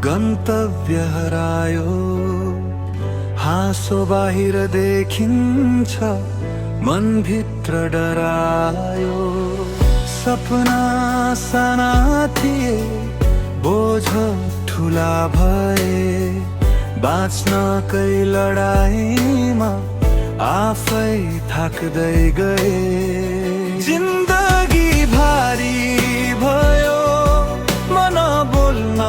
गन्तव्य हरायो, हाँसो बाहिर देखिन्छ, मनभित्र डरायो। सपना साना थिए, बोझ ठुला भए, बाँच्नकै लडाईँमा आफै थाक्दै गए। जिन्दगी भारी भयो, मन बोल्न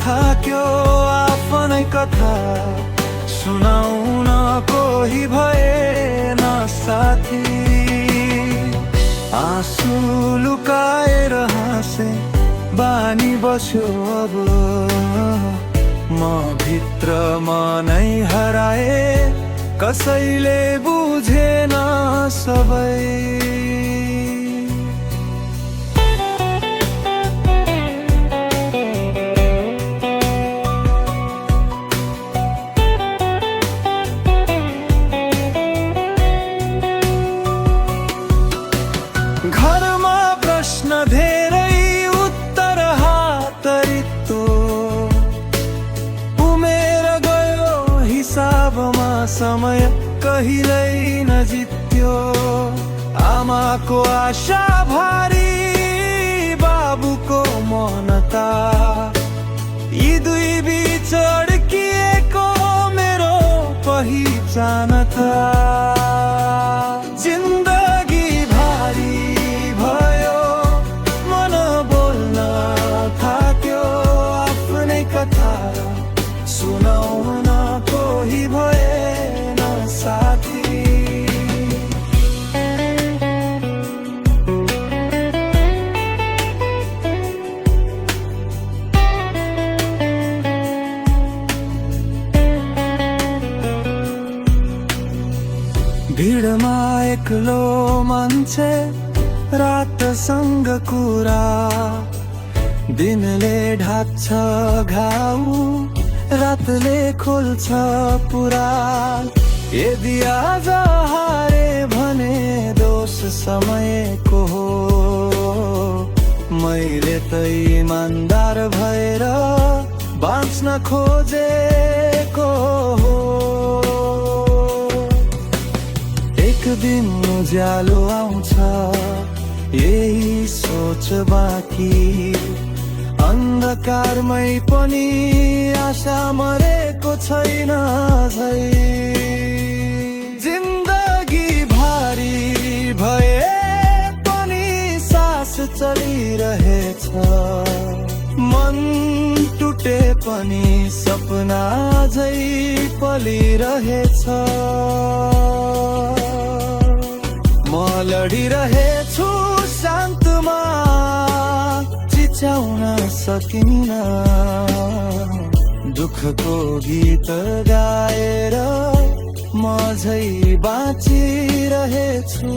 थाक्यो, आफ्नै कथा सुनाउन कोही भएन साथी। आँसु लुकाएर हाँसे बानी बस्यो अब, म भित्र मनै हराए, कसैले बुझेन सबै। घरमा प्रश्न धेरै, उत्तर हात रित्तो, उमेर गयो हिसाबमा समय कहिल्यै नजित्यो। आमाको आशा भारी, बाबुको मौनता, यी दुई बीच अड्किएको मेरो पहिचान था। जिन्दगी भारी भयो, मन बोल्न थाक्यो, आफ्नै कथा सुनाउन कोही भएन साथी। भिडमा एक्लो मान्छे, रातसँग कुरा, दिनले ढाक्छ घाउ, रातले खोल्छ पुरा। यदि आज हारे भने दोष समयको हो, मैले त इमानदार भएर बाँच्न खोजेको हो। एक दिन उज्यालो आउँछ, यही सोच बाँकी, अन्धकारमै पनि आशा मरेको छैन झै। जिन्दगी भारी भए पनि सास चलिरहेछ, मन टुटे पनि सपना झै पलिरहेछ। म लडिरहेछु शान्तमा, चिच्याउन सकिन्न, दुःखको गीत गाएर म झै बाँचिरहेछु।